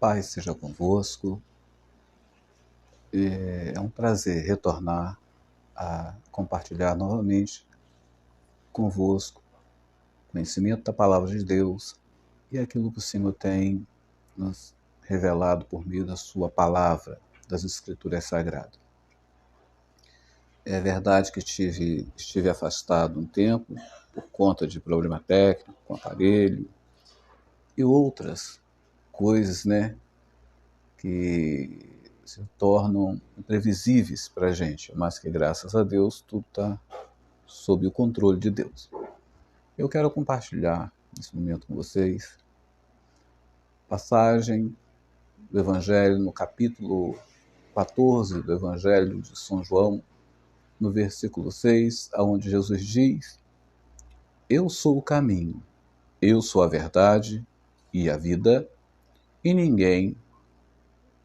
Paz seja convosco. É um prazer retornar a compartilhar novamente convosco conhecimento da Palavra de Deus e aquilo que o Senhor tem nos revelado por meio da sua Palavra, das Escrituras Sagradas. É verdade que estive afastado um tempo por conta de problema técnico com o aparelho e outras coisas, que se tornam imprevisíveis para a gente, mas que, graças a Deus, tudo está sob o controle de Deus. Eu quero compartilhar nesse momento com vocês passagem do Evangelho no capítulo 14 do Evangelho de São João, no versículo 6, onde Jesus diz: Eu sou o caminho, eu sou a verdade e a vida, e ninguém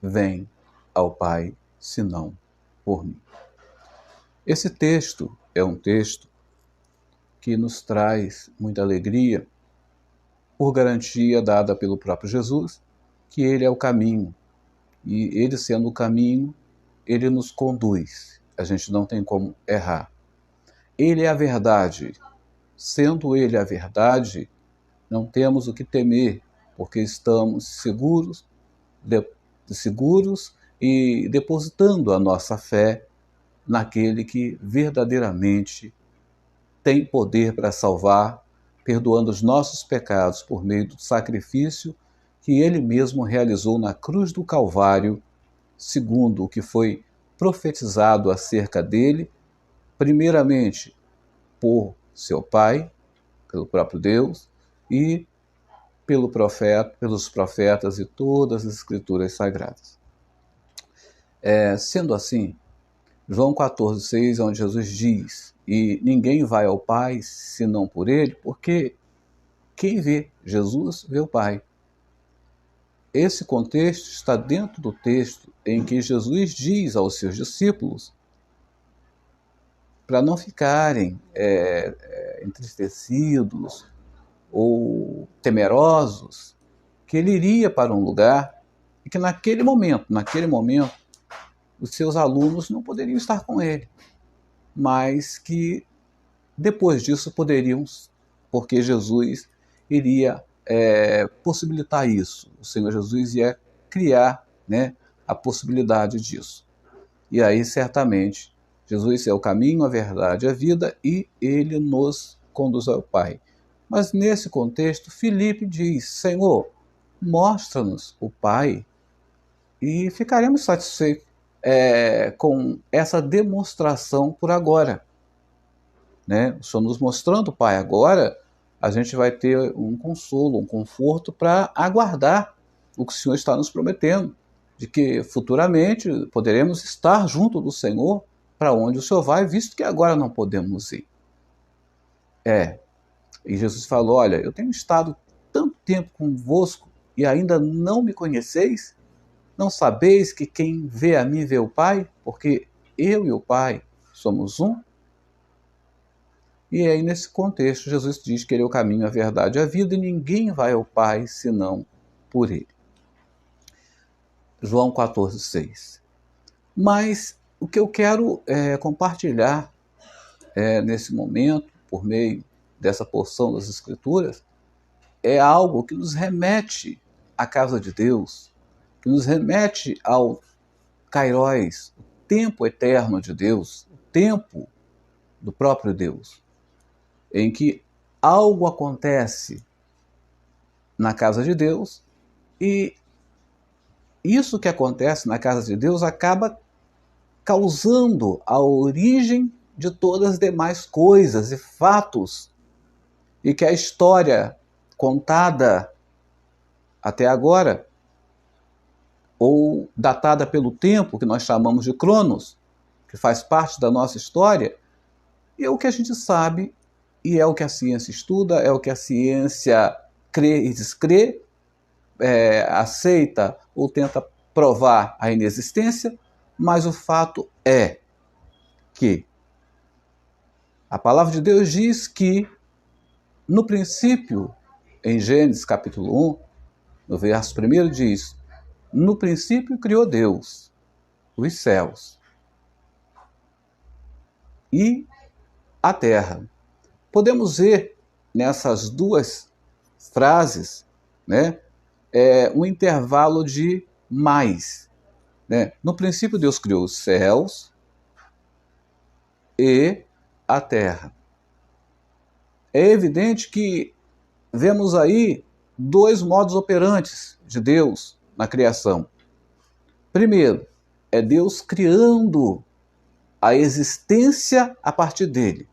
vem ao Pai senão por mim. Esse texto é um texto que nos traz muita alegria por garantia dada pelo próprio Jesus, que ele é o caminho. E ele sendo o caminho, ele nos conduz. A gente não tem como errar. Ele é a verdade. Sendo ele a verdade, não temos o que temer, porque estamos seguros e depositando a nossa fé naquele que verdadeiramente tem poder para salvar, perdoando os nossos pecados por meio do sacrifício que ele mesmo realizou na cruz do Calvário, segundo o que foi profetizado acerca dele, primeiramente por seu Pai, pelo próprio Deus, e pelos profetas e todas as Escrituras Sagradas. Sendo assim, João 14,6, onde Jesus diz: e ninguém vai ao Pai senão por ele, porque quem vê Jesus vê o Pai. Esse contexto está dentro do texto em que Jesus diz aos seus discípulos para não ficarem entristecidos ou temerosos, que ele iria para um lugar e que naquele momento, os seus alunos não poderiam estar com ele, mas que depois disso poderiam, porque Jesus iria possibilitar isso. O Senhor Jesus ia criar, a possibilidade disso. E aí, certamente, Jesus é o caminho, a verdade, a vida, e ele nos conduz ao Pai. Mas nesse contexto, Filipe diz: Senhor, mostra-nos o Pai e ficaremos satisfeitos com essa demonstração por agora. O Senhor nos mostrando o Pai agora, a gente vai ter um consolo, um conforto para aguardar o que o Senhor está nos prometendo, de que futuramente poderemos estar junto do Senhor para onde o Senhor vai, visto que agora não podemos ir. E Jesus falou: olha, eu tenho estado tanto tempo convosco e ainda não me conheceis? Não sabeis que quem vê a mim vê o Pai? Porque eu e o Pai somos um? E aí, nesse contexto, Jesus diz que ele é o caminho, a verdade e a vida, e ninguém vai ao Pai senão por ele. João 14,6. Mas o que eu quero compartilhar nesse momento, por meio dessa porção das Escrituras, é algo que nos remete à casa de Deus, que nos remete ao Kairos, o tempo eterno de Deus, o tempo do próprio Deus, em que algo acontece na casa de Deus e isso que acontece na casa de Deus acaba causando a origem de todas as demais coisas e fatos, e que a história contada até agora, ou datada pelo tempo que nós chamamos de Cronos, que faz parte da nossa história, é o que a gente sabe e é o que a ciência estuda, é o que a ciência crê e descrê, aceita ou tenta provar a inexistência, mas o fato é que a palavra de Deus diz que, no princípio, em Gênesis capítulo 1, no verso 1 diz: No princípio criou Deus os céus e a terra. Podemos ver nessas duas frases, né, um intervalo de mais. Né? No princípio Deus criou os céus e a terra. É evidente que vemos aí dois modos operantes de Deus na criação. Primeiro, é Deus criando a existência a partir dele.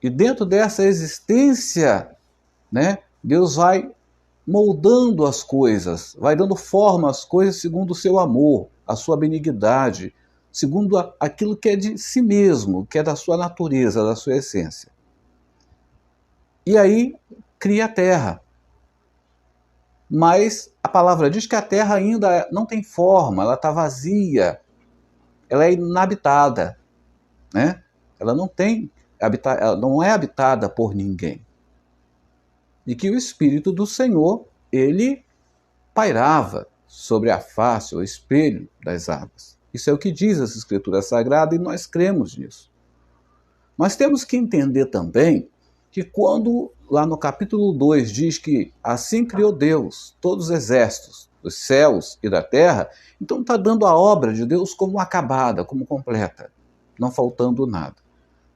E dentro dessa existência, né, Deus vai moldando as coisas, vai dando forma às coisas segundo o seu amor, a sua benignidade, segundo aquilo que é de si mesmo, que é da sua natureza, da sua essência. E aí cria a terra. Mas a palavra diz que a terra ainda não tem forma, ela está vazia, ela é inabitada, né? Ela não é habitada por ninguém. E que o Espírito do Senhor, ele pairava sobre a face, o espelho das águas. Isso é o que diz as Escrituras Sagradas e nós cremos nisso. Mas temos que entender também que quando lá no capítulo 2 diz que assim criou Deus todos os exércitos dos céus e da terra, então está dando a obra de Deus como acabada, como completa, não faltando nada.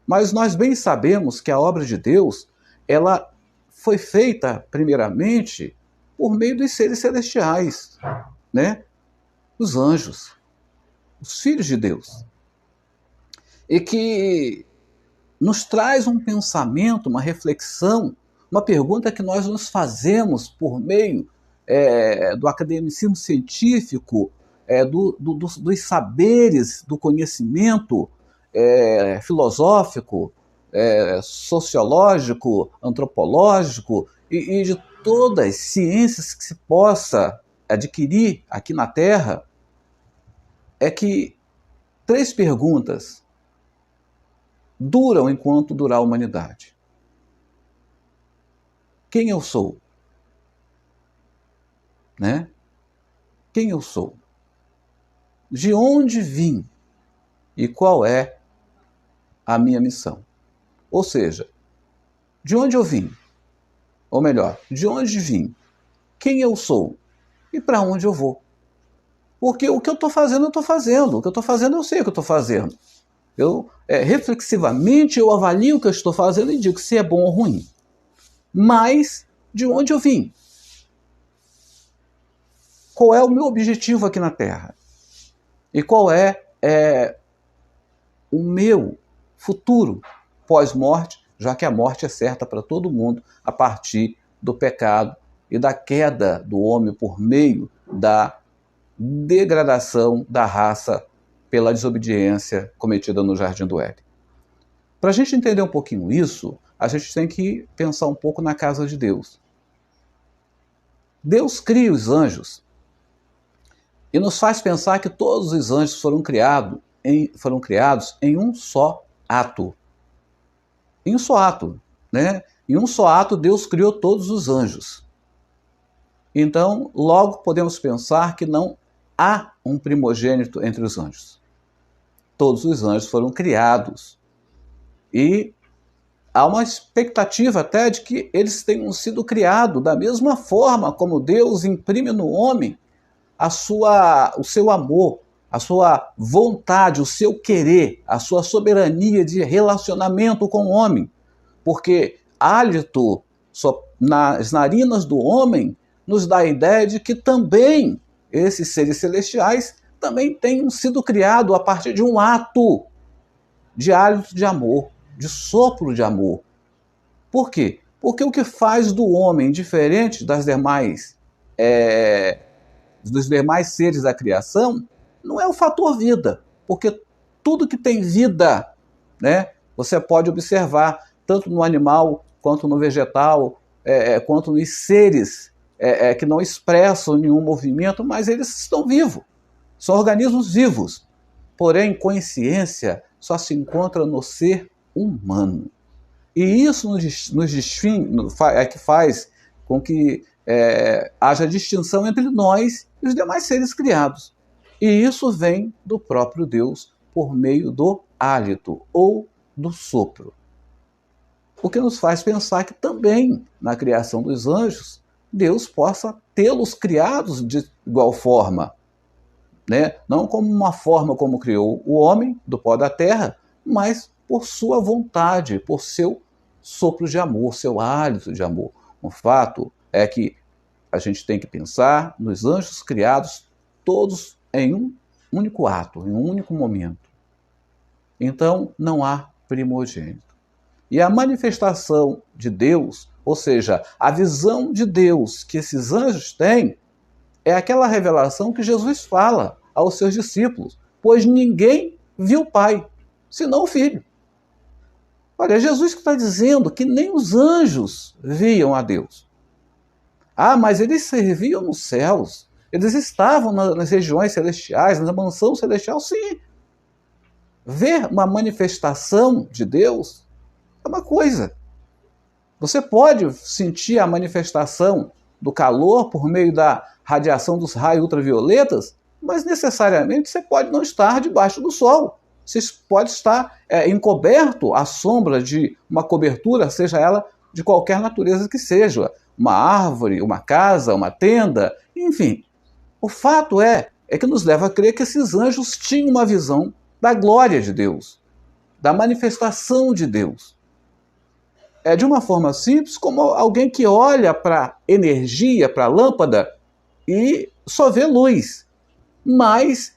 Mas nós bem sabemos que a obra de Deus, ela foi feita primeiramente por meio dos seres celestiais, né? Os anjos, os filhos de Deus. E que nos traz um pensamento, uma reflexão, uma pergunta que nós nos fazemos por meio do academicismo científico, dos saberes, do conhecimento filosófico, sociológico, antropológico e de todas as ciências que se possa adquirir aqui na Terra, é que 3 perguntas duram enquanto durar a humanidade. Quem eu sou? Né? Quem eu sou? De onde vim? E qual é a minha missão? Ou seja, de onde eu vim? Ou melhor, de onde vim? Quem eu sou? E para onde eu vou? Porque o que eu estou fazendo, eu estou fazendo. O que eu estou fazendo, eu sei o que eu estou fazendo. Reflexivamente, eu avalio o que eu estou fazendo e digo se é bom ou ruim. Mas, de onde eu vim? Qual é o meu objetivo aqui na Terra? E qual é o meu futuro pós-morte, já que a morte é certa para todo mundo a partir do pecado e da queda do homem por meio da degradação da raça pela desobediência cometida no Jardim do Éden. Para a gente entender um pouquinho isso, a gente tem que pensar um pouco na casa de Deus. Deus cria os anjos e nos faz pensar que todos os anjos foram criados em um só ato. Em um só ato, né? Em um só ato Deus criou todos os anjos. Então, logo podemos pensar que não há um primogênito entre os anjos. Todos os anjos foram criados. E há uma expectativa até de que eles tenham sido criados da mesma forma como Deus imprime no homem o seu amor, a sua vontade, o seu querer, a sua soberania de relacionamento com o homem. Porque hálito nas narinas do homem nos dá a ideia de que também esses seres celestiais também tenham sido criados a partir de um ato de hálito de amor, de sopro de amor. Por quê? Porque o que faz do homem diferente dos demais seres da criação não é o fator vida, porque tudo que tem vida, né, você pode observar, tanto no animal, quanto no vegetal, quanto nos seres que não expressam nenhum movimento, mas eles estão vivos, são organismos vivos. Porém, consciência só se encontra no ser humano. E isso que faz com que haja distinção entre nós e os demais seres criados. E isso vem do próprio Deus por meio do hálito ou do sopro. O que nos faz pensar que também na criação dos anjos, Deus possa tê-los criados de igual forma, né? Não como uma forma como criou o homem do pó da terra, mas por sua vontade, por seu sopro de amor, seu hálito de amor. O fato é que a gente tem que pensar nos anjos criados todos em um único ato, em um único momento. Então não há primogênito. E a manifestação de Deus, ou seja, a visão de Deus que esses anjos têm, é aquela revelação que Jesus fala aos seus discípulos, pois ninguém viu o Pai, senão o Filho. Olha, é Jesus que está dizendo que nem os anjos viam a Deus. Ah, mas eles serviam nos céus, eles estavam nas regiões celestiais, na mansão celestial, sim. Ver uma manifestação de Deus é uma coisa. Você pode sentir a manifestação do calor por meio da radiação dos raios ultravioletas, mas necessariamente você pode não estar debaixo do sol. Você pode estar encoberto à sombra de uma cobertura, seja ela de qualquer natureza que seja. Uma árvore, uma casa, uma tenda, enfim. O fato é que nos leva a crer que esses anjos tinham uma visão da glória de Deus, da manifestação de Deus. É de uma forma simples, como alguém que olha para a energia, para a lâmpada, e só vê luz. Mas,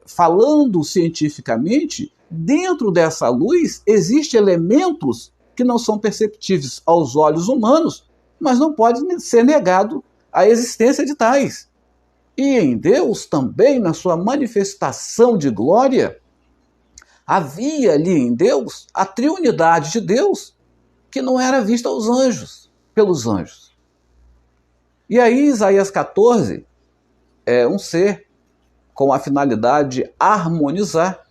falando cientificamente, dentro dessa luz existem elementos que não são perceptíveis aos olhos humanos, mas não pode ser negado a existência de tais. E em Deus também, na sua manifestação de glória, havia ali em Deus a triunidade de Deus que não era vista aos anjos, pelos anjos. E aí Isaías 14 é um ser com a finalidade de harmonizar.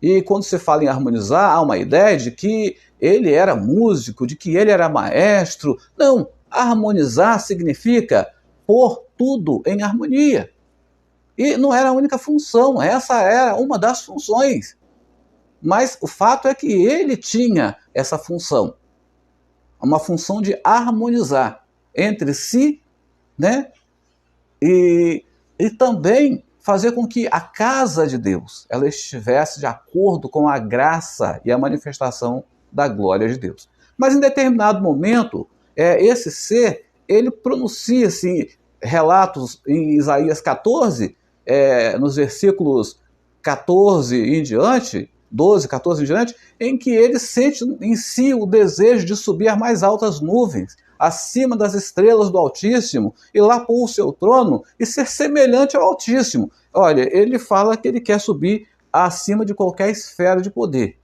E quando se fala em harmonizar, há uma ideia de que ele era músico, de que ele era maestro. Não, harmonizar significa pôr tudo em harmonia. E não era a única função, essa era uma das funções. Mas o fato é que ele tinha essa função, uma função de harmonizar entre si, né? E também fazer com que a casa de Deus ela estivesse de acordo com a graça e a manifestação da glória de Deus. Mas em determinado momento, esse ser, ele pronuncia assim, relatos em Isaías 14, nos versículos 14 em diante, 12, 14 em diante, em que ele sente em si o desejo de subir às mais altas nuvens, acima das estrelas do Altíssimo, e lá pôr o seu trono e ser semelhante ao Altíssimo. Olha, ele fala que ele quer subir acima de qualquer esfera de poder.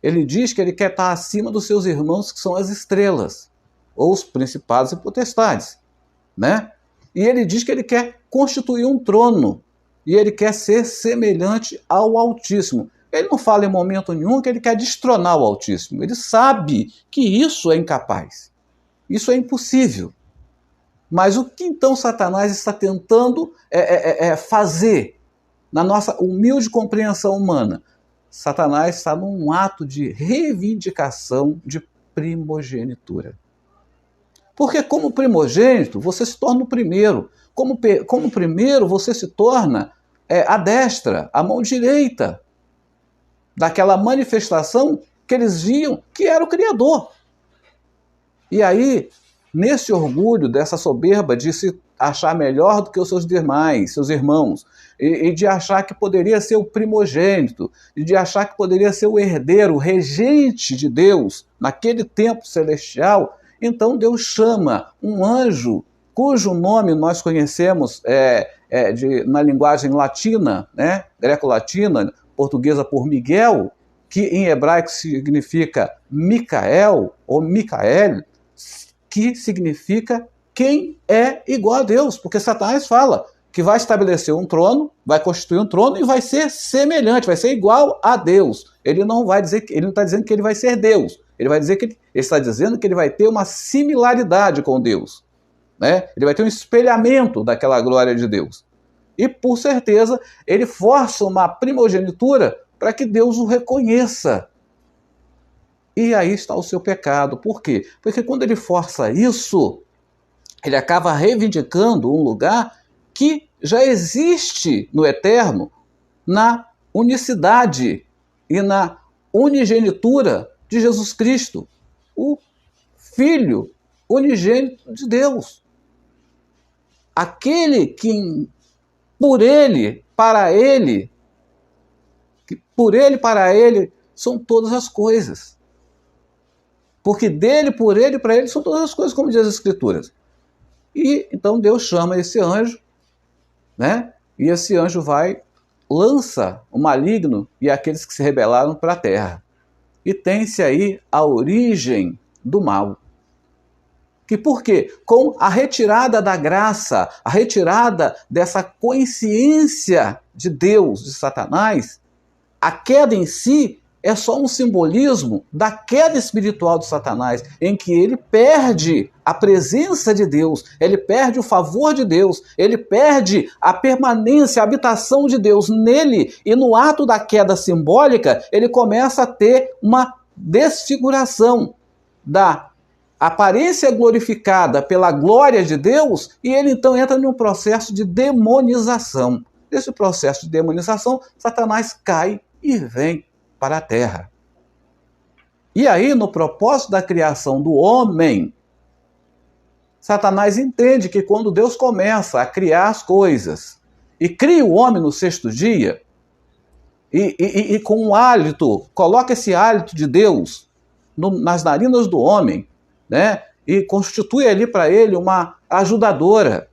Ele diz que ele quer estar acima dos seus irmãos, que são as estrelas, ou os principados e potestades, né? E ele diz que ele quer constituir um trono, e ele quer ser semelhante ao Altíssimo. Ele não fala em momento nenhum que ele quer destronar o Altíssimo. Ele sabe que isso é incapaz. Isso é impossível. Mas o que então Satanás está tentando fazer na nossa humilde compreensão humana? Satanás está num ato de reivindicação de primogenitura. Porque como primogênito, você se torna o primeiro. Como primeiro, você se torna a destra, a mão direita daquela manifestação que eles viam que era o Criador. E aí, nesse orgulho, dessa soberba de se achar melhor do que os seus demais, seus irmãos, e de achar que poderia ser o primogênito, e de achar que poderia ser o herdeiro, o regente de Deus, naquele tempo celestial, então Deus chama um anjo, cujo nome nós conhecemos na linguagem latina, né, greco-latina, portuguesa por Miguel, que em hebraico significa Micael, ou Micael, que significa quem é igual a Deus, porque Satanás fala que vai estabelecer um trono, vai constituir um trono e vai ser semelhante, vai ser igual a Deus. Ele não está dizendo que ele vai ser Deus, Ele vai dizer que ele está dizendo que ele vai ter uma similaridade com Deus, né? Ele vai ter um espelhamento daquela glória de Deus. E, por certeza, ele força uma primogenitura para que Deus o reconheça. E aí está o seu pecado. Por quê? Porque quando ele força isso, ele acaba reivindicando um lugar que já existe no eterno, na unicidade e na unigenitura de Jesus Cristo, o Filho unigênito de Deus. Aquele que por ele, para ele, são todas as coisas. Porque dele, por ele, para ele são todas as coisas, como diz as Escrituras. E então Deus chama esse anjo, né? E esse anjo lança o maligno e aqueles que se rebelaram para a terra. E tem-se aí a origem do mal. Que por quê? Com a retirada da graça, a retirada dessa consciência de Deus, de Satanás, a queda em si é só um simbolismo da queda espiritual de Satanás, em que ele perde a presença de Deus, ele perde o favor de Deus, ele perde a permanência, a habitação de Deus nele, e no ato da queda simbólica, ele começa a ter uma desfiguração da aparência glorificada pela glória de Deus, e ele então entra num processo de demonização. Nesse processo de demonização, Satanás cai e vem para a terra. E aí, no propósito da criação do homem, Satanás entende que quando Deus começa a criar as coisas e cria o homem no sexto dia, e com um hálito, coloca esse hálito de Deus nas narinas do homem, né? E constitui ali para ele uma ajudadora,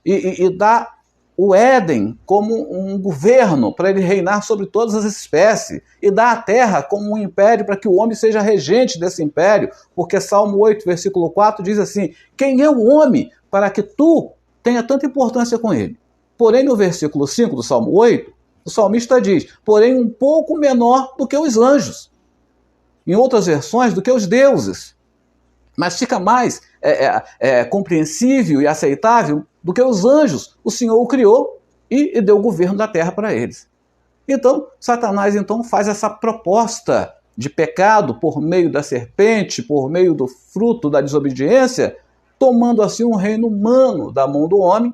e dá o Éden como um governo para ele reinar sobre todas as espécies, e dá a terra como um império para que o homem seja regente desse império, porque Salmo 8, versículo 4 diz assim: quem é o homem para que tu tenha tanta importância com ele? Porém, no versículo 5 do Salmo 8, o salmista diz: porém um pouco menor do que os anjos. Em outras versões, do que os deuses. Mas fica mais compreensível e aceitável do que os anjos. O Senhor o criou e deu o governo da terra para eles. Então, Satanás faz essa proposta de pecado por meio da serpente, por meio do fruto da desobediência, tomando assim um reino humano da mão do homem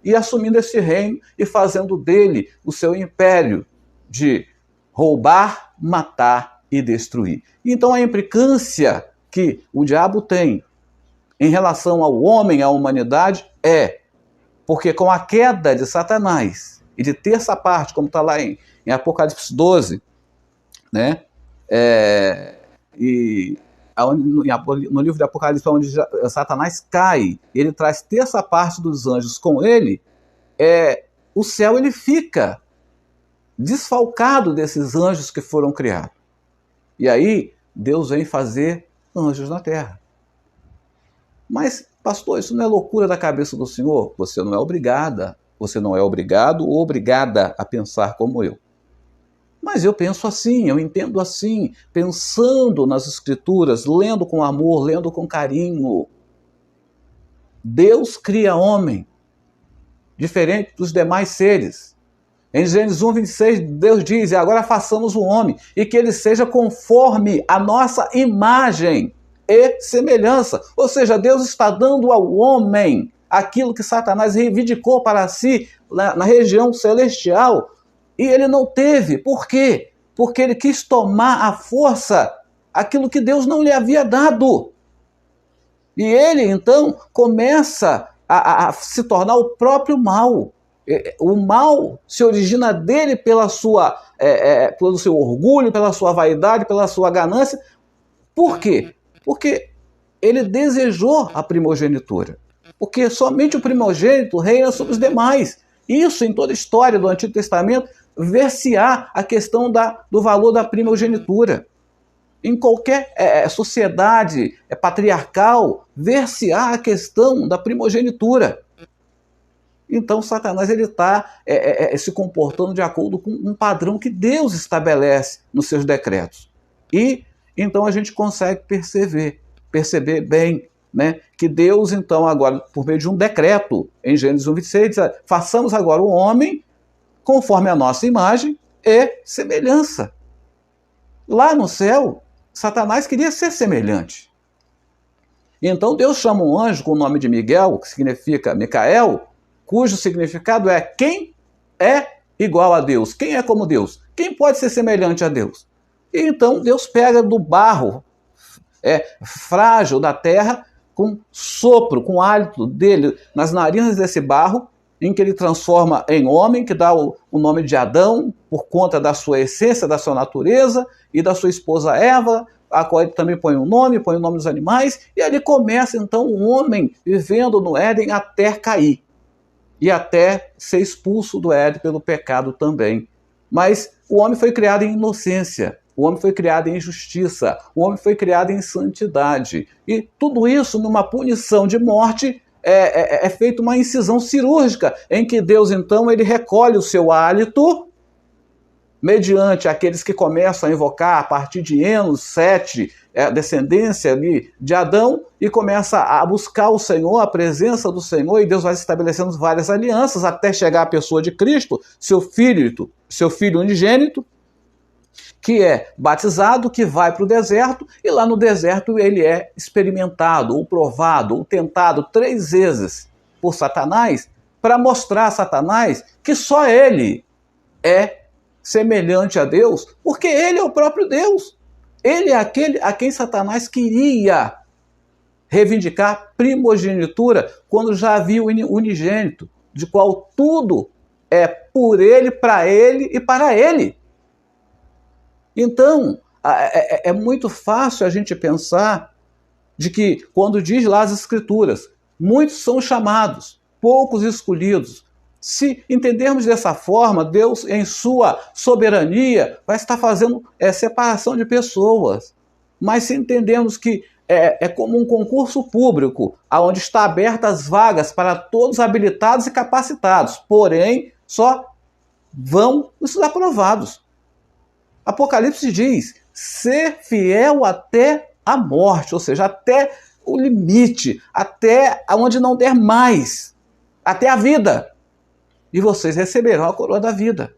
e assumindo esse reino e fazendo dele o seu império de roubar, matar e destruir. Então, a implicância que o diabo tem em relação ao homem, à humanidade, porque com a queda de Satanás e de terça parte, como está lá em Apocalipse 12, né? No livro de Apocalipse, onde Satanás cai, ele traz terça parte dos anjos com ele, o céu ele fica desfalcado desses anjos que foram criados. E aí Deus vem fazer anjos na terra. Mas, pastor, isso não é loucura da cabeça do Senhor? Você não é obrigado ou obrigada a pensar como eu. Mas eu penso assim, eu entendo assim, pensando nas Escrituras, lendo com amor, lendo com carinho. Deus cria homem, diferente dos demais seres. Em Gênesis 1, 26, Deus diz: e agora façamos o homem, e que ele seja conforme a nossa imagem e semelhança. Ou seja, Deus está dando ao homem aquilo que Satanás reivindicou para si na região celestial, e ele não teve. Por quê? Porque ele quis tomar à força aquilo que Deus não lhe havia dado. E ele, então, começa a se tornar o próprio mal. O mal se origina dele pelo seu orgulho, pela sua vaidade, pela sua ganância. Por quê? Porque ele desejou a primogenitura. Porque somente o primogênito reina sobre os demais. Isso, em toda a história do Antigo Testamento, ver-se-á a questão do valor da primogenitura. Em qualquer sociedade patriarcal, ver-se-á a questão da primogenitura. Então, Satanás está se comportando de acordo com um padrão que Deus estabelece nos seus decretos. E então a gente consegue perceber bem, né, que Deus, então, agora, por meio de um decreto, em Gênesis 1:26, diz: façamos agora o homem conforme a nossa imagem e semelhança. Lá no céu, Satanás queria ser semelhante. Então Deus chama um anjo com o nome de Miguel, que significa Micael, cujo significado é quem é igual a Deus, quem é como Deus, quem pode ser semelhante a Deus. E então Deus pega do barro frágil da terra, com sopro, com hálito dele nas narinas desse barro, em que ele transforma em homem, que dá o nome de Adão, por conta da sua essência, da sua natureza, e da sua esposa Eva, a qual ele também põe o nome dos animais, e ali começa então o homem vivendo no Éden até cair, e até ser expulso do Éden pelo pecado também. Mas o homem foi criado em inocência, o homem foi criado em justiça, o homem foi criado em santidade. E tudo isso, numa punição de morte, é feita uma incisão cirúrgica, em que Deus, então, ele recolhe o seu hálito, mediante aqueles que começam a invocar, a partir de Enos, Sete, a descendência ali de Adão, e começa a buscar o Senhor, a presença do Senhor, e Deus vai estabelecendo várias alianças, até chegar à pessoa de Cristo, seu filho unigênito, que é batizado, que vai para o deserto, e lá no deserto ele é experimentado, ou provado, ou tentado 3 vezes por Satanás, para mostrar a Satanás que só ele é semelhante a Deus, porque ele é o próprio Deus. Ele é aquele a quem Satanás queria reivindicar primogenitura, quando já havia o unigênito, de qual tudo é por ele, para ele e para ele. Então, é muito fácil a gente pensar de que, quando diz lá as Escrituras, muitos são chamados, poucos escolhidos. Se entendermos dessa forma, Deus, em sua soberania, vai estar fazendo separação de pessoas. Mas se entendermos que é como um concurso público, onde está abertas as vagas para todos habilitados e capacitados, porém, só vão os aprovados. Apocalipse diz: ser fiel até a morte, ou seja, até o limite, até onde não der mais, até a vida. E vocês receberão a coroa da vida.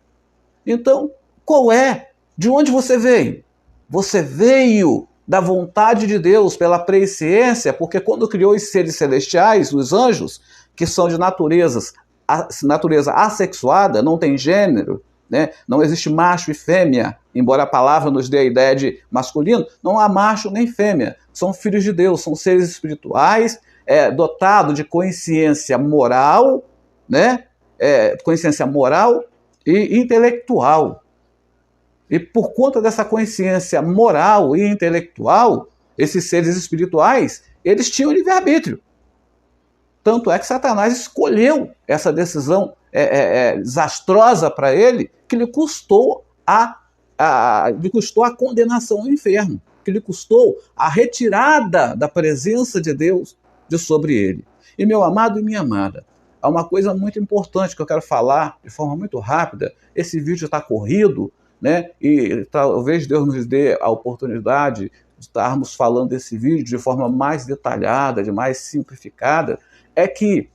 Então, qual é? De onde você veio? Você veio da vontade de Deus, pela presciência, porque quando criou os seres celestiais, os anjos, que são de natureza assexuada, não tem gênero, né? Não existe macho e fêmea, embora a palavra nos dê a ideia de masculino, não há macho nem fêmea, são filhos de Deus, são seres espirituais, dotados de consciência moral, né? Consciência moral e intelectual. E por conta dessa consciência moral e intelectual, esses seres espirituais, eles tinham livre-arbítrio. Tanto é que Satanás escolheu essa decisão desastrosa para ele, que lhe custou a condenação ao inferno, que lhe custou a retirada da presença de Deus de sobre ele. E meu amado e minha amada, há uma coisa muito importante que eu quero falar de forma muito rápida. Esse vídeo está corrido, né? E talvez Deus nos dê a oportunidade de estarmos falando desse vídeo de forma mais detalhada, de mais simplificada. É que,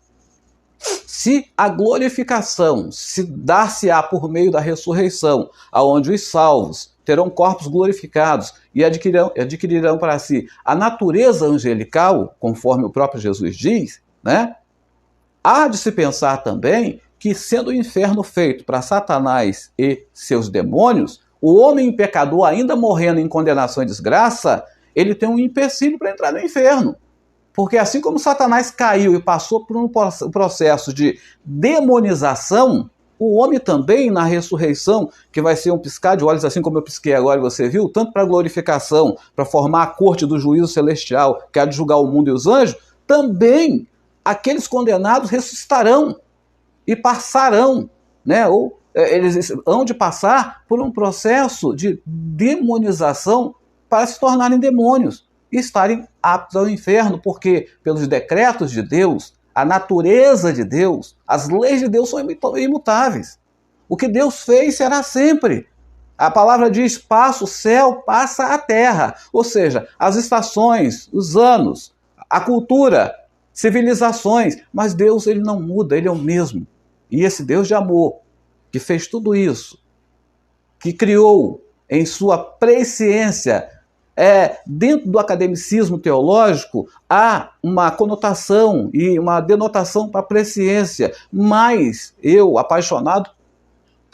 se a glorificação se dar-se-á por meio da ressurreição, aonde os salvos terão corpos glorificados e adquirirão para si a natureza angelical, conforme o próprio Jesus diz, né? Há de se pensar também que, sendo o inferno feito para Satanás e seus demônios, o homem pecador, ainda morrendo em condenação e desgraça, ele tem um empecilho para entrar no inferno. Porque assim como Satanás caiu e passou por um processo de demonização, o homem também, na ressurreição, que vai ser um piscar de olhos, assim como eu pisquei agora e você viu, tanto para a glorificação, para formar a corte do juízo celestial, que há de julgar o mundo e os anjos, também aqueles condenados ressuscitarão e passarão, né? Ou eles hão de passar por um processo de demonização para se tornarem demônios e estarem aptos ao inferno, porque pelos decretos de Deus, a natureza de Deus, as leis de Deus são imutáveis. O que Deus fez será sempre. A palavra diz: passa o céu, passa a terra. Ou seja, as estações, os anos, a cultura, civilizações. Mas Deus, ele não muda, ele é o mesmo. E esse Deus de amor, que fez tudo isso, que criou em sua presciência, dentro do academicismo teológico, há uma conotação e uma denotação para a presciência. Mas eu, apaixonado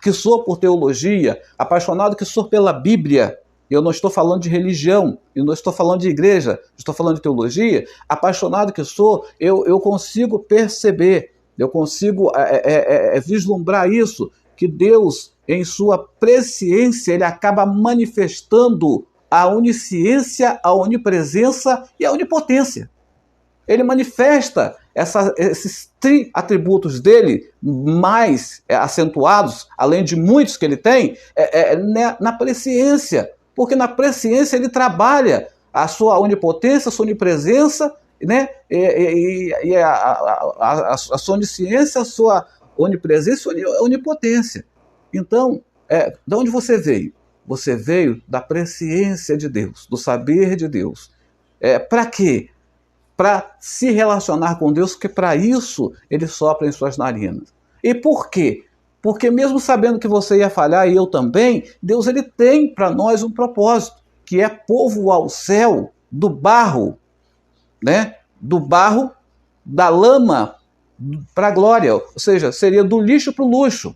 que sou por teologia, apaixonado que sou pela Bíblia, eu não estou falando de religião, eu não estou falando de igreja, estou falando de teologia, apaixonado que sou, eu consigo perceber, eu consigo vislumbrar isso, que Deus, em sua presciência, ele acaba manifestando a onisciência, a onipresença e a onipotência. Ele manifesta esses atributos dele mais acentuados, além de muitos que ele tem, na presciência. Porque na presciência ele trabalha a sua onipotência, a sua onipresença, né? e a sua onisciência, a sua onipresença e a onipotência. Então, de onde você veio? Você veio da presciência de Deus, do saber de Deus. Para quê? Para se relacionar com Deus, porque para isso ele sopra em suas narinas. E por quê? Porque mesmo sabendo que você ia falhar, e eu também, Deus ele tem para nós um propósito, que é povoar o céu do barro, né? Do barro, da lama para a glória, ou seja, seria do lixo para o luxo.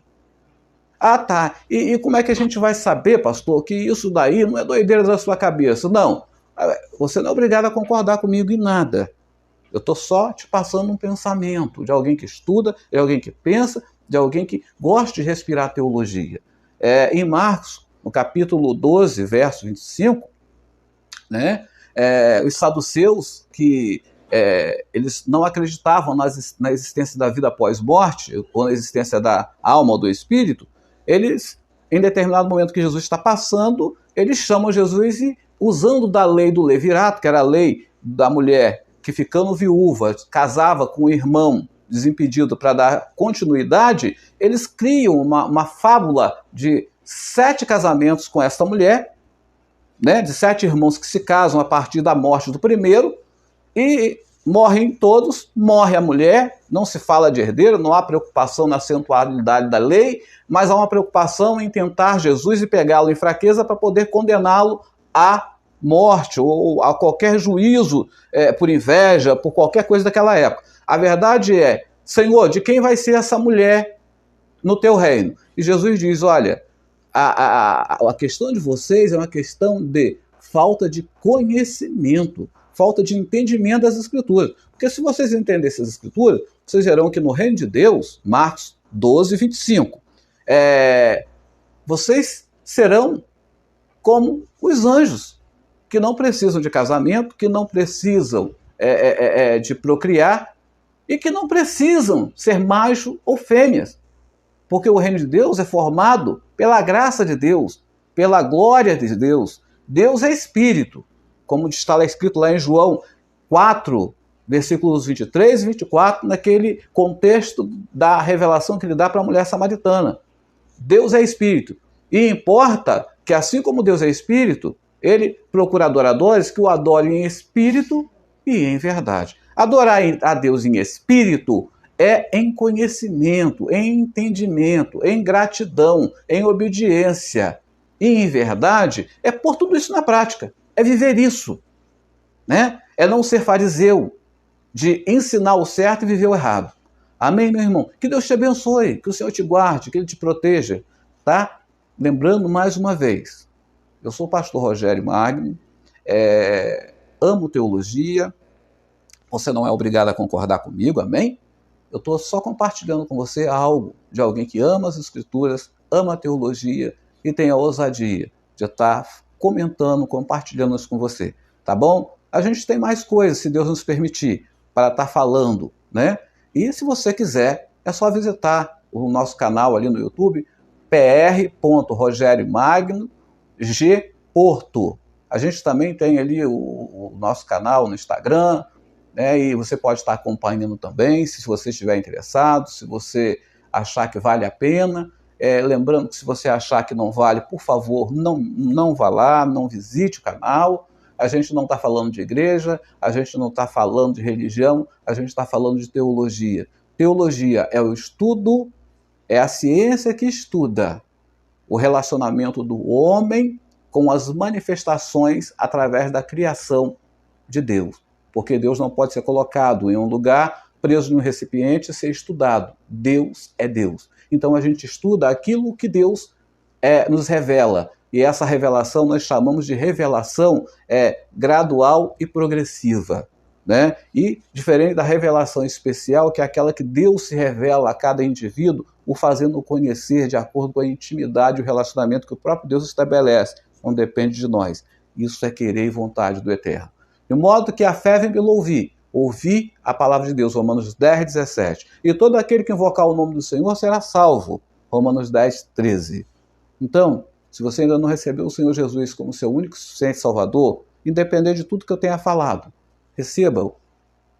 Ah, tá. E como é que a gente vai saber, pastor, que isso daí não é doideira da sua cabeça? Não. Você não é obrigado a concordar comigo em nada. Eu estou só te passando um pensamento de alguém que estuda, de alguém que pensa, de alguém que gosta de respirar teologia. Em Marcos, no capítulo 12, verso 25, né, os saduceus, que eles não acreditavam na existência da vida após morte, ou na existência da alma ou do espírito, eles, em determinado momento que Jesus está passando, eles chamam Jesus e, usando da lei do levirato, que era a lei da mulher que, ficando viúva, casava com o irmão desimpedido para dar continuidade, eles criam uma fábula de 7 casamentos com esta mulher, né, de 7 irmãos que se casam a partir da morte do primeiro, e morrem todos, morre a mulher, não se fala de herdeiro, não há preocupação na acentualidade da lei, mas há uma preocupação em tentar Jesus e pegá-lo em fraqueza para poder condená-lo à morte ou a qualquer juízo por inveja, por qualquer coisa daquela época. A verdade é: Senhor, de quem vai ser essa mulher no teu reino? E Jesus diz: olha, a questão de vocês é uma questão de falta de conhecimento, falta de entendimento das Escrituras. Porque se vocês entendessem as Escrituras, vocês verão que no reino de Deus, Marcos 12, 25, vocês serão como os anjos, que não precisam de casamento, que não precisam de procriar e que não precisam ser macho ou fêmeas. Porque o reino de Deus é formado pela graça de Deus, pela glória de Deus. Deus é espírito, como está escrito lá em João 4, versículos 23 e 24, naquele contexto da revelação que ele dá para a mulher samaritana. Deus é espírito. E importa que, assim como Deus é espírito, ele procura adoradores que o adorem em espírito e em verdade. Adorar a Deus em espírito é em conhecimento, em entendimento, em gratidão, em obediência. E em verdade é pôr tudo isso na prática, é viver isso, né? É não ser fariseu, de ensinar o certo e viver o errado. Amém, meu irmão? Que Deus te abençoe, que o Senhor te guarde, que Ele te proteja, tá? Lembrando mais uma vez, eu sou o pastor Rogério Magno, amo teologia, você não é obrigado a concordar comigo, amém? Eu estou só compartilhando com você algo de alguém que ama as Escrituras, ama a teologia e tem a ousadia de estar comentando, compartilhando isso com você, tá bom? A gente tem mais coisas, se Deus nos permitir, para estar falando, né? E se você quiser, é só visitar o nosso canal ali no YouTube, pr.rogeriomagno G Porto. A gente também tem ali o nosso canal no Instagram, né? E você pode estar acompanhando também, se você estiver interessado, se você achar que vale a pena. lembrando que se você achar que não vale, por favor, não vá lá, não visite o canal. A gente não está falando de igreja, a gente não está falando de religião, a gente está falando de teologia. Teologia é o estudo, é a ciência que estuda o relacionamento do homem com as manifestações através da criação de Deus. Porque Deus não pode ser colocado em um lugar, preso em um recipiente e ser estudado. Deus é Deus. Então a gente estuda aquilo que Deus nos revela. E essa revelação nós chamamos de revelação gradual e progressiva. Né? E diferente da revelação especial, que é aquela que Deus se revela a cada indivíduo, o fazendo conhecer de acordo com a intimidade e o relacionamento que o próprio Deus estabelece, não depende de nós. Isso é querer e vontade do Eterno. De modo que a fé vem pelo ouvir a palavra de Deus, Romanos 10, 17. E todo aquele que invocar o nome do Senhor será salvo, Romanos 10, 13. Então, se você ainda não recebeu o Senhor Jesus como seu único e suficiente Salvador, independente de tudo que eu tenha falado, receba-o,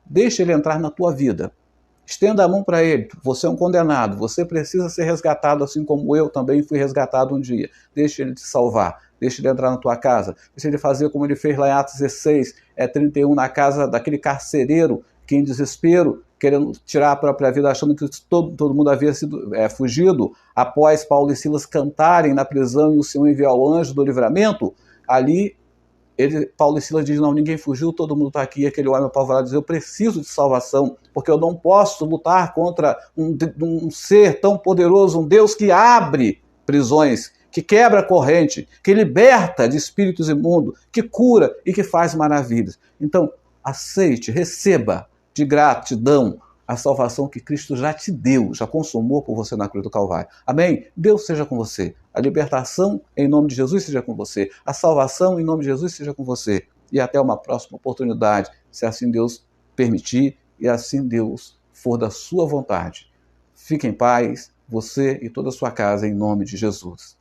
deixe ele entrar na tua vida, estenda a mão para ele. Você é um condenado, você precisa ser resgatado assim como eu também fui resgatado um dia. Deixe ele te salvar, deixe ele entrar na tua casa, deixe ele fazer como ele fez lá em Atos 16, 31, na casa daquele carcereiro que em desespero, querendo tirar a própria vida, achando que todo mundo havia sido fugido, após Paulo e Silas cantarem na prisão e o Senhor enviar o anjo do livramento, ali Paulo e Silas dizem, não, ninguém fugiu, todo mundo está aqui. E aquele homem apavorado diz, eu preciso de salvação, porque eu não posso lutar contra um ser tão poderoso, um Deus que abre prisões, que quebra a corrente, que liberta de espíritos imundos, que cura e que faz maravilhas. Então, aceite, receba de gratidão a salvação que Cristo já te deu, já consumou por você na cruz do Calvário. Amém? Deus seja com você. A libertação em nome de Jesus seja com você. A salvação em nome de Jesus seja com você. E até uma próxima oportunidade, se assim Deus permitir e assim Deus for da sua vontade. Fique em paz, você e toda a sua casa, em nome de Jesus.